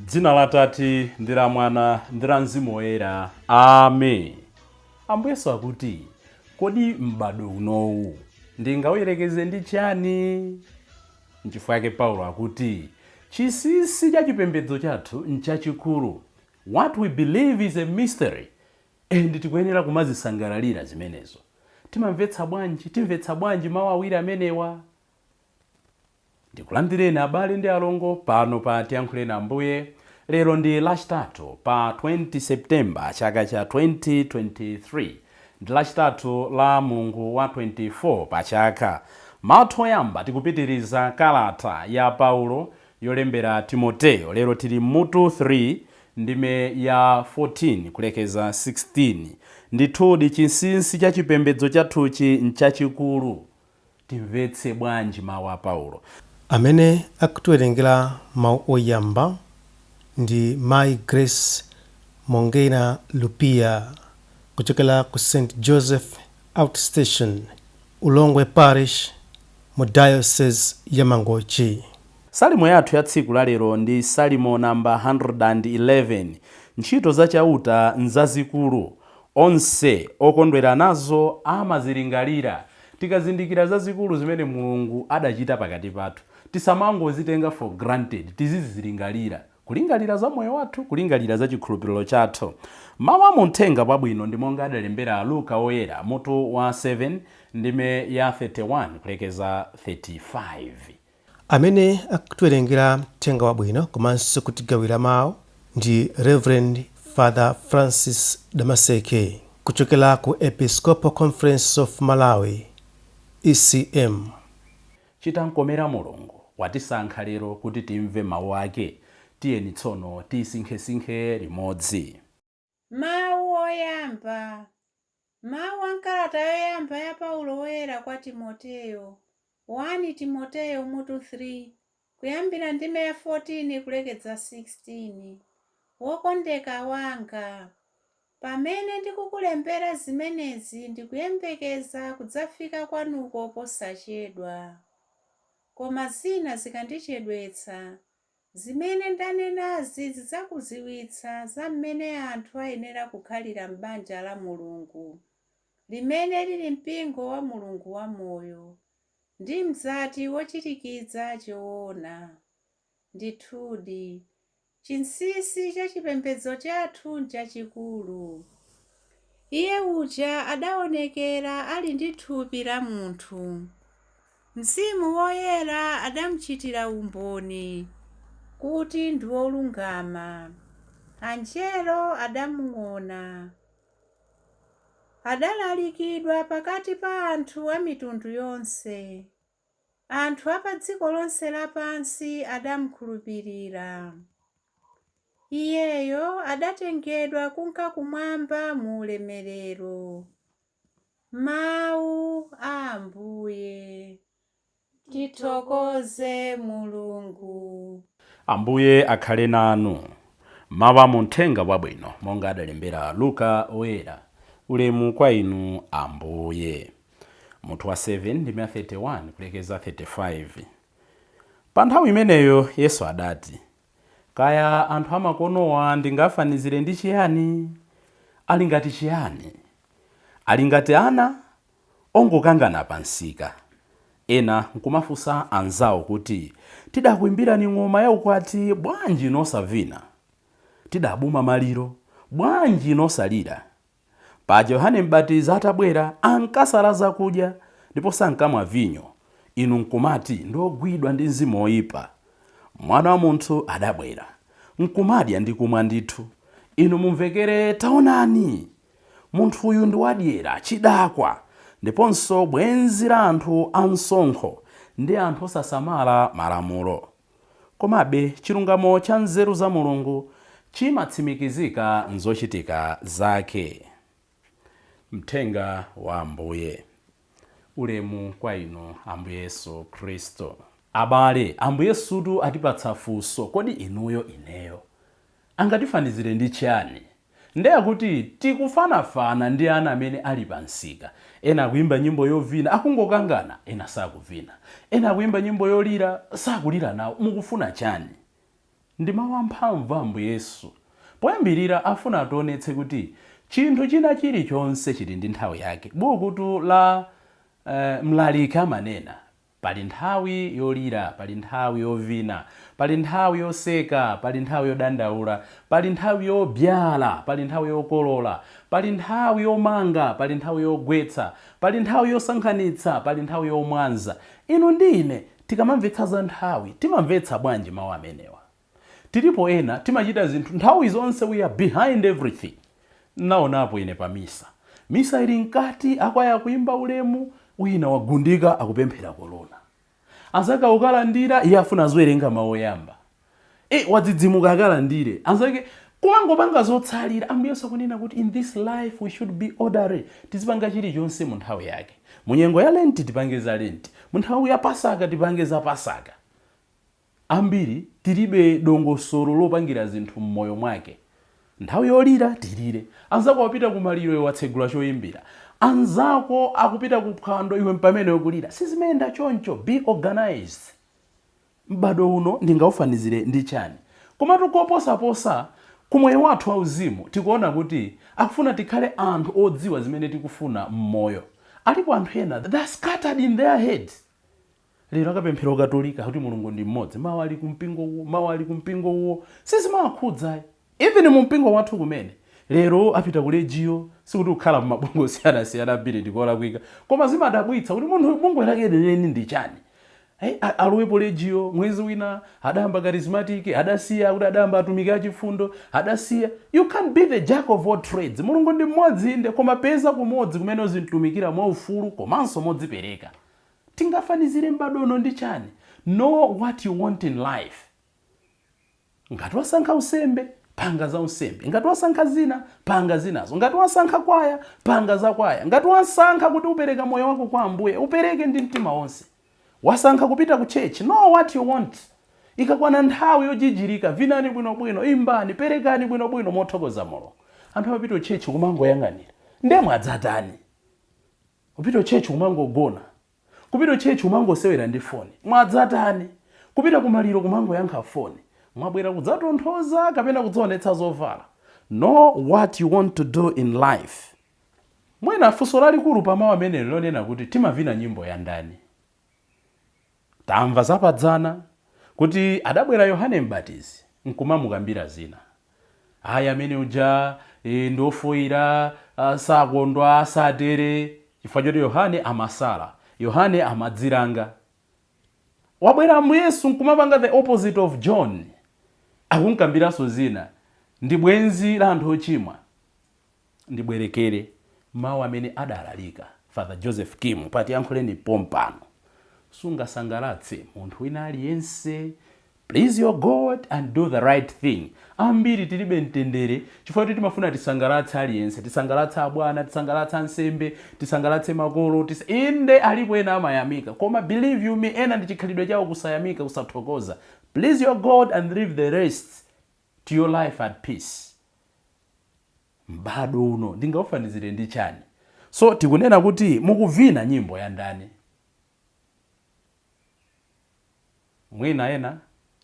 Dzina la Tati ndi la Mwana ndi la Mzimu Woyera. Amen. Ambuye akuti kodi m'bado unowu ndingawuyerekeze ndi chani? N'chifukwa chake Paulo akuti chinsinsi cha chipembedzo chathu n'chachikulu. What we believe is a mystery, and tikuyenera kumazisangalalira zimenezo. Timvetsa bwanji mawu awiri amenewa? Ndikulandireni abale ndi alongo pano pa Tiyankhuleni Ambuye. Lero ndi Lachitatu pa 20 Septemba chaka cha 2023. Ndi Lachitatu la Mulungu wa 24 pa chaka. Mawu oyamba tikupitiriza kalata ya Paulo yolembera Timoteyo. Lero tili mutu 3 ndime ya 14 kulekeza 16. Ndithudi chinsinsi cha chipembedzo chathuchi n'chachikulu. Timvetse bwanji mawu a Paulo. Amene akutiwerengera mawu oyamba ndi Mai Grace Mongena Lupia kuchokera ku St. Joseph Outstation, Ulongwe Parish, mu Diocese ya Mangochi. Salimo yathu ya tsiku la lero ndi Salimo namba 111. Ntchito zachauta nzazikulu, onse okondwera nazo amazilingalira. Tikazindikira zazikulu zimene Mulungu adachita pakati pathu, tisamangozitenga for granted, tizizilingalira. Kulingalira za moyo wathu, kulingalira za chikhulupiriro chathu. Mawu a Uthenga Wabwino ndi monga adalembera Luka Woyera mutu wa 7 ndime ya 31 kulekeza 35. Amene akutiwerengera Uthenga Wabwino komanso kutigawira mawu ndi Reverend Father Francis Damaseke kuchokera ku Episcopal Conference of Malawi, ECM. Chitankomera Mulungu watisankha lero kuti timve mawu ake. Tiyeni tsono tisinkhe limodzi. Mawu oyamba. Mawu a kalata yoyamba ya Paulo Woyera kwa Timoteyo. 1 Timoteyo mutu 3 kuyambira ndime ya 14 kulekeza 16. Wokondeka wanga, pamene ndikukulembera zimenezi ndikuyembekeza kudzafika kwanuko posachedwa. Koma zina zikandichedwetsa, zimene ndanenazi zidzakudziwitsa za mmene anthu ayenera kukhalira m'banja la Mulungu, limene lili mpingo wa Mulungu wamoyo, ndi mzati wochirikiza choona. Ndithudi, chinsinsi cha chipembedzo chathu n'chachikulu. Iye uja adaonekera ali ndi thupi la munthu. Mzimu Woyera adamuchitira umboni kuti ndi wolungama. Angelo adamuona. Adalalikidwa pakati pa anthu a mitundu yonse. Anthu a pa dziko lonse lapansi adamukhulupirira. Iyeyo adatengedwa kunka kumwamba mu ulemerero. Mawu a Ambuye. Tithokoze Mulungu. Ambuye akhale nanu. Mawu a Uthenga Wabwino monga adalembera Luka Woyera. Ulemu kwa inu Ambuye. Mutu wa 7 ndime ya 31 kulekeza 35. Pa nthawi imeneyo Yesu adati, kaya anthu amakonowa ndingafanizire ndi chiyani? Ali ngati chiyani? Ali ngati ana ongokangana pa nsika. Ena nkumafunsa anzawo kuti, tidakuimbirani ng'oma yaukwati bwanji nosavina? Tidabuma maliro bwanji nosalira? Paja Yohane M'batizi atabwera ankasala zakudya ndipo sankamwa vinyo. Inu nkumati ndogwidwa ndi mzimu woyipa. Mwana wa Munthu adabwera nkumadya ndi kumwa ndithu. Inu mumvekere taonani. Munthu uyu ndi wadyera chidakwa ndiponso bwenzi la anthu ansonkho ndi anthu osasamala malamulo. Komabe chilungamo cha nzeru za Mulungu chimatsimikizika nzochitika zake. Mthenga wa Ambuye. Ulemu kwa inu Ambuye Yesu Kristo. Abale, Ambuye Yesutu atipatsa funso, kodi inuyo ineyo angatifanizire ndi chani? Ndeya kuti tikufanafana ndi ana amene ali pa nsika. Ena kuimba nyimbo yovina akungokangana, ena sakuvina. Ena kuimba nyimbo yolira sakulira nawo. Mukufuna chani? ndi mawu amphamvu Ambuye Yesu. Poyambirira afuna ationetse kuti chinthu china chilichonse chili ndi nthawi yake. Buku la mlaliki amanena pali nthawi yolira, pali nthawi yovina, pali nthawi yoseka, pali nthawi yodandaula, pali nthawi yobyala, pali nthawi yokolola, pali nthawi yomanga, pali nthawi yogwetsa, pali nthawi yosankhanitsa, pali nthawi yomwanza. Inu ndi ine tikamamvetsa za nthawi timamvetsa bwanji mawu amenewa? Tilipo ena timachita zinthu nthawi zonse, we are behind everything. Naonapo ine pa misa ili nkati akwaya kuimba ulemu, wina wagundika akupemphera kolona. Anzake ukalandira iye afuna aziwerenga mawu oyamba. Wadzidzimuka akalandire. Anzake kumangopanga zotsalira. Ambuye Yesu akunena kuti in this life we should be orderly. Tizipanga chilichonse mu nthawi yake. Mu nyengo ya Lenti tipange za Lenti. Mu nthawi ya Pasaka tipange za Pasaka. Ambiri tilibe dongosolo lopangira zinthu mmoyo mwake. Nthawi yolira tilire. Anzako wapita kumaliro iwe watsegula choyimbira. Anzako akupita kuphwando iwe mpamene yokulira. Sizimenda choncho. Be organized. M'bado uno ndingaufanizire ndi chani? Koma tukoposaposa kumoyo wathu wauzimu tikuona kuti akufuna tikhale anthu odziwa zimene tikufuna mmoyo. Alipo anthu ena they're scattered in their heads. Lero akapemphera Katolika kuti Mulungu ndi mmodzi, mawu ali kumpingo uwo, mawu ali kumpingo uwo, sizimawakhudza. Even mu mpingo wathu kumene lero apita ku legio, sikuti ukhala mabungo osiyana-siyana ambiri ndikola kuika, koma zimadabwitsa kuti munthu bungwe lake leni ndi chani. Aluwepo legio, mwezi wina adayamba charismatic, adasiya kuti adayamba atumiki achifundo, adasiya. You can't be the jack of all trades. Mulungu ndi mmodzi inde, koma peza kumodzi kumene uzitumikira mwaufulu komanso modzipereka. Tingafanizire m'bado uno ndi chani? Know what you want in life. Ngati wasankha usembe, panga za usembe. Ngati wasankha zina, panga zinazo. Ngati wasankha kwaya, panga za kwaya. Ngati wasankha kuti upereka moyo wako kwa Ambuye, upereke ndi mtima wonse. Wasankha kupita ku church, know what you want. Ikakwana nthawi yojijirika, vinani bwinobwino, imbani, perekani bwinobwino mothokoza Mulungu. Anthu apita ku church kumangoyang'anira. Ndemwe adzatani. Kupita ku church kumangogona. Kupita ku church kumangosewera ndi foni. Mwadzatani. Kupita kumaliro kumangoyankha foni. Mwabwera kudzatonthoza kapena kudzionetsa zovala. Know what you want to do in life. Mwina funso lalikulu pa mawu amene lonena kuti timavina nyimbo ya ndani. Tamva zapadzana kuti adabwera Yohane Mbatizi nkumamukambira zina. Aya amene uja ndofoira sakondwa satere chifukwa choti Yohane amasala, Yohane amadziranga. Wabwera mu Yesu nkumapanga the opposite of John. Akunkambiranso zina. Ndi bwenzi la anthu ochimwa. Ndibwerekere mawu amene adalalika Father Joseph Kim pati yankhuleni pompano. Sungasangalatse munthu wina aliyense. Please your God and do the right thing. Ambiri tilibe mtendere chifukwa kuti timafuna tisangalatse aliyense, tisangalatse abwana, tisangalatse ansembe, tisangalatse makolo, inde alipo ena amayamika. Koma believe you me, ena ndi chikhalidwe chawo kusayamika, kusathokoza. Please your God and leave the rest to your life at peace. M'bado uno ndingaufanizire ndi chani? So tikunena kuti mukuvina nyimbo ya ndani. Mwina ena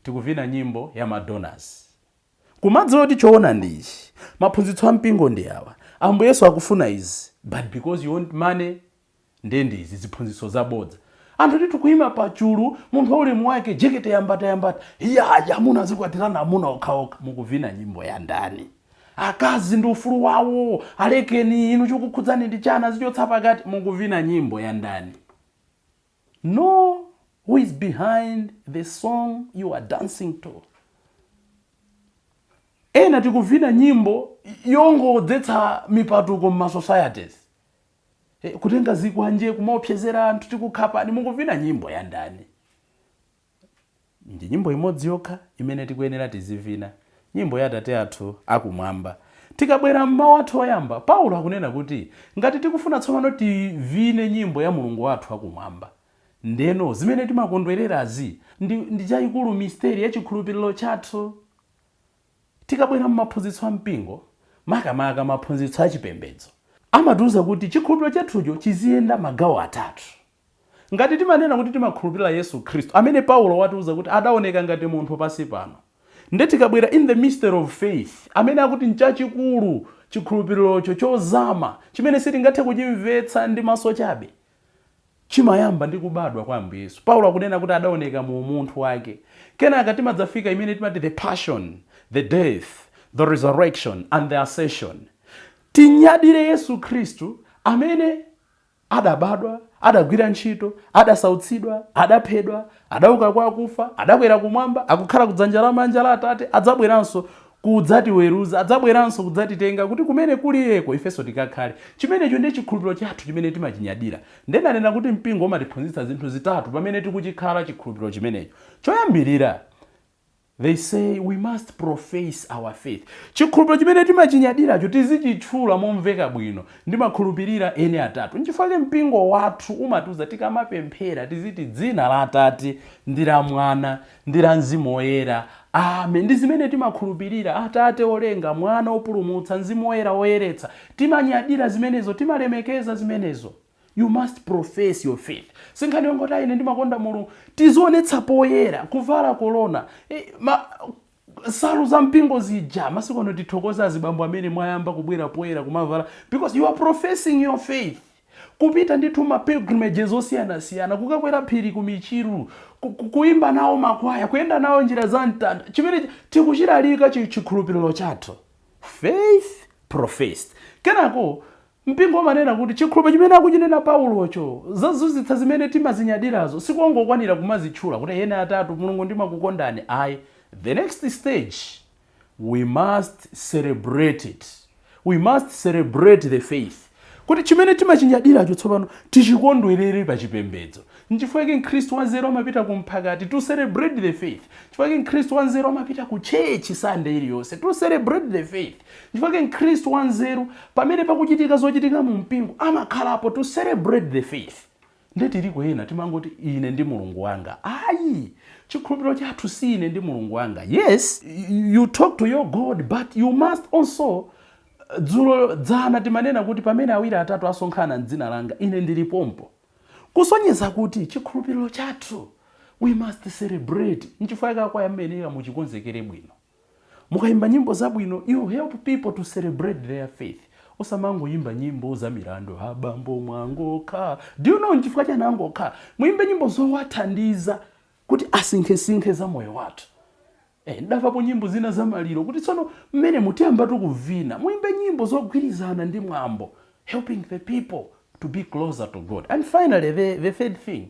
tikuvina nyimbo ya Madonnas. Kumadziwa kuti choona ndichi. Maphunzitso ampingo ndi awa. Ambuye Yesu akufuna izi, but because you want money, ndizi ziphunzitso zabodza. Anthu tikuyima pachulu, munthu waulemu wake jekete yambata. Iya amuna zikwatirana amuna okhaokha. Mukuvina nyimbo ya ndani. Akazi ndi ufulu wawo, alekeni inu chikukhudzani ndi chana zichotsa pakati. Mukuvina nyimbo ya ndani. No. Who is behind the song you are dancing to? Ena tikuvina nyimbo yongodzetsa mipatuko mma societies. Kutenga zikwanje kumaopsezera anthu tikukhapa ni mukuvina nyimbo ya ndani. Ndi nyimbo imodzi yokha imene tikuyenera tizivina. Nyimbo ya Atate athu akumwamba. Tikabwera mmawu athu oyamba, Paulo akunena kuti ngati tikufuna tsopano tivine nyimbo ya Mulungu wathu akumwamba. Ndeno zimene timakondwererazi ndi chayikulu misteri ya chikhulupiriro chathu. Tikabwera m'maphunzitso ampingo, makamaka maphunzitso achipembedzo, amatiuza kuti chikhulupiriro chathucho chiziyenda magawo atatu. Ngati timanena kuti timakhulupirira Yesu Khristu, amene Paulo watiuza kuti adaoneka ngati munthu pansi pano, Ndetikabwera in the mystery of faith, amene akuti nchachikulu chikhulupirocho chozama chimene sitingathe kuchimvetsa ndi maso chabe, chimayamba ndi kubadwa kwa Ambuye Yesu. Paulo akunena kuti adaoneka mu umunthu wake. Kenaka timadzafika imene timati the passion, the death, the resurrection and the ascension. Tinyadire Yesu Khristu amene adabadwa, adagwira ntchito, adasautsidwa, adaphedwa, adauka kwa akufa, adakwera kumwamba, akukhala kudzanja lamanja la Atate, adzabweranso kudzatiweruza, adzabweranso kudzatitenga kuti kumene kuliyeko ifenso tikakhale. Chimenecho ndi chikhulupiriro chathu chimene timachinyadira. Ndenanena kuti mpingo umatiphunzitsa zinthu zitatu pamene tikuchikhala chikhulupiriro chimenecho. Choyambirira, they say we must profess our faith. Chikhulupiriro chimene timachinyadiracho tizichitchula momveka bwino ndi makhulupirira ene atatu. Nchifukwa mpingo wathu umatiuza tikamapemphera tiziti dzina la Atate ndi la Mwana ndi la Mzimu Woyera. Amen. Ndi zimene timakhulupirira, Atate olenga, Mwana opulumutsa, Mzimu Woyera woyeretsa. Timanyadira zimenezo, timalemekeza zimenezo. You must profess your faith. Sinkhani yongoti ine ndimakonda Mulungu, tizionetsa poyera, kuvala korona, salu za mpingo zija, masiku ano tithokoza azibambo amene mwayamba kubwera poyera kumavala, because you are professing your faith. Kupita ndithu ma pilgrimages osiyana-siyana, kukakwera phiri kumichiru, kuimba nawo makwaya, kuyenda nawo njira za mtanda, chimene tikuchilalika chikhulupiriro chathu. Faith professed. Kenako mpingo umanena kuti chikhulupiriro chimene akuchinena Paulocho, zazuzitsa zimene timazinyadirazo sikungokwanira kumazitchula kuti ene atatu Mulungu ndimakukondani. The next stage, we must celebrate it. We must celebrate the faith. Kuti chimene timachinyadiracho tsopano tichikondwerere pa chipembedzo. Nchifukwa Mkhristu wanzeru amapita kumphakati to celebrate the faith. Nchifukwa Mkhristu wanzeru amapita ku church Sunday iliyonse to celebrate the faith. Nchifukwa Mkhristu wanzeru pamene pakuchitika zochitika mu mpingo amakhalapo to celebrate the faith. Ndetili ena timangoti ine ndi Mulungu wanga. Chikhulupiriro chathu si ine ndi Mulungu wanga. Yes, you talk to your God, but you must also dzulo dzana timanena kuti pamene awiri atatu asonkhana m'dzina langa ine ndilipompo. Kusonyeza kuti chikhulupiriro chathu we must celebrate. Nchifukwa kwa yameneka muchikonzekere bwino. Mukayimba nyimbo zabwino, you help people to celebrate their faith. Osamango yimba nyimbo za milando, abambo mwangoka. Do you know nchifukwa cha nangoka? Muimbe nyimbo zowathandiza kuti asinkhe za moyo wathu. Ndavapo nyimbo zina za maliro kuti tsono mmene mutiyamba tukuvina, muimbe nyimbo zogwirizana ndi mwambo, helping the people to be closer to God. And finally, the third thing,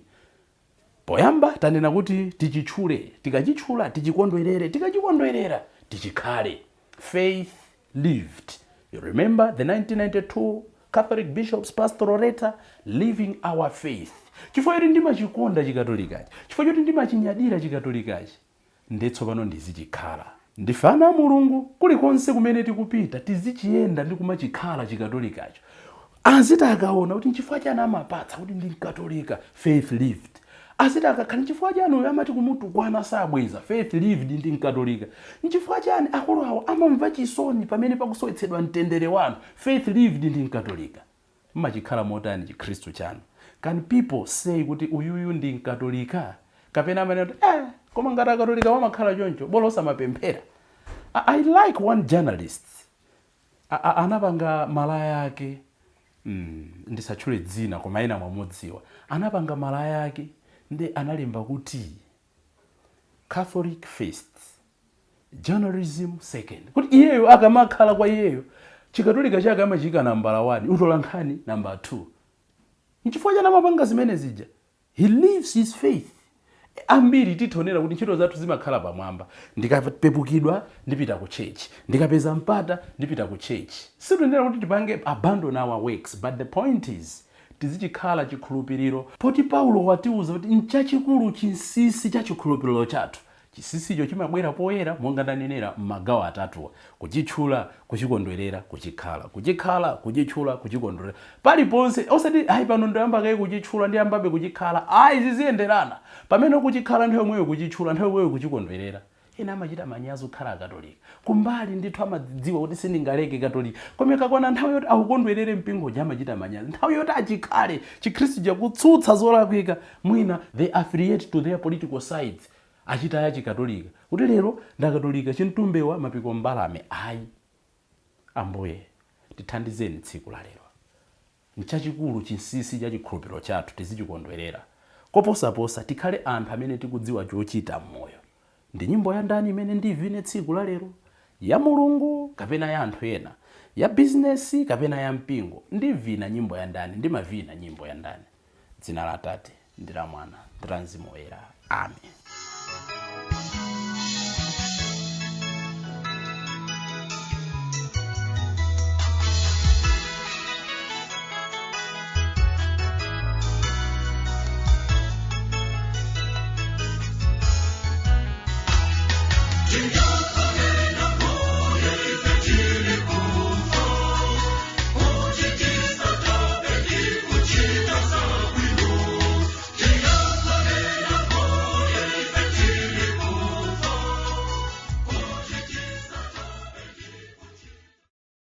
poyamba tanena kuti tichitchule, tikachitchula tichikondwerere, tikachikondwerera tichikhale. Faith lived. You remember the 1992 Catholic Bishops Pastoral Letter, living our faith. Chifukwa choti ndimachikonda chikatolikachi, chifukwa choti ndimachinyadira chikatolikachi, ndetsopano ndizichikhala. Ndifana Mulungu kulikonse kumene tikupita tizichiyenda ndi kumachikhala chikatolikacho. Azita akaona kuti nchifukwa chani amapatsa kuti ndi Mkatolika, faith lived. Azita akakhala nchifukwa chani amati kumutu kwana sabweza, faith lived ndi Mkatolika. Nchifukwa chani akulu awo amamva chisoni pamene pakusowetsedwa mtendere wanu, faith lived ndi Mkatolika. Mmachikhala motani chikhristu chanu? Can people say kuti uyuyu ndi Mkatolika? Kapena amanena koma ngati Akatolika wamakhala choncho bolo osamapemphera. I like one journalist anapanga malaya yake, ndisatchule dzina koma ena mwamudziwa, anapanga malaya yake ndi analemba kuti Catholic first, journalism second. Kuti iyeyo akamakhala kwa iyeyo chikatolika chake amachika nambala 1, utola nkhani namba 2. Nchifukwa chani amapanga zimene zija? He lives his faith. Ambiri titonera kuti ntchito zathu zimakhala pamwamba. Ndikapepukidwa ndipita ku church, ndikapeza mpata ndipita ku church. Situnena kuti tipange abandon our works, but the point is tizichikhala chikhulupiriro. Poti Paulo watiuza kuti nchachikulu chinsisi cha chikhulupiriro chathu. Chisisicho chimabwera poyera monga ndanenera m'magawo atatu: kuchitchula, kuchikondwerera, kuchikhala. Kuchikhala, kuchitchula, kuchikondwerera. Paliponse osati pano ndoyamba kaye kuchitchula ndi yambabe kuchikhala. Ziziyenderana. Pamene kuchikhala nthawi yomweyo kuchitchula, nthawi yomweyo kuchikondwerera. Ena amachita manyazi kukhala Akatolika. Kumbali ndithu amadziwa kuti sindingaleke Katolika. Koma kakwana nthawi yoti akukondwerere mpingo amachita manyazi. Nthawi yoti achikhale chikhristu chakutsutsa zolakwika, mwina they affiliate to their political sides. achita ya chikatolika kuti lero ndakatolika chintumbewa mapiko mbalame. Ayi Ambuye tithandizeni tsiku la lero, nchachikulu chinsinsi cha chikhulupiriro chathu tizichikondwerera. Koposaposa tikhale anthu amene tikudziwa chochita m'moyo. Ndi nyimbo ya ndani imene ndivine tsiku la lero? Ya Mulungu kapena ya anthu ena? Ya bizinesi kapena ya mpingo? Ndivina nyimbo ya ndani? Ndimavina nyimbo ya ndani? Dzina la Atate ndi la Mwana ndi la Mzimu Woyera. Amen. You know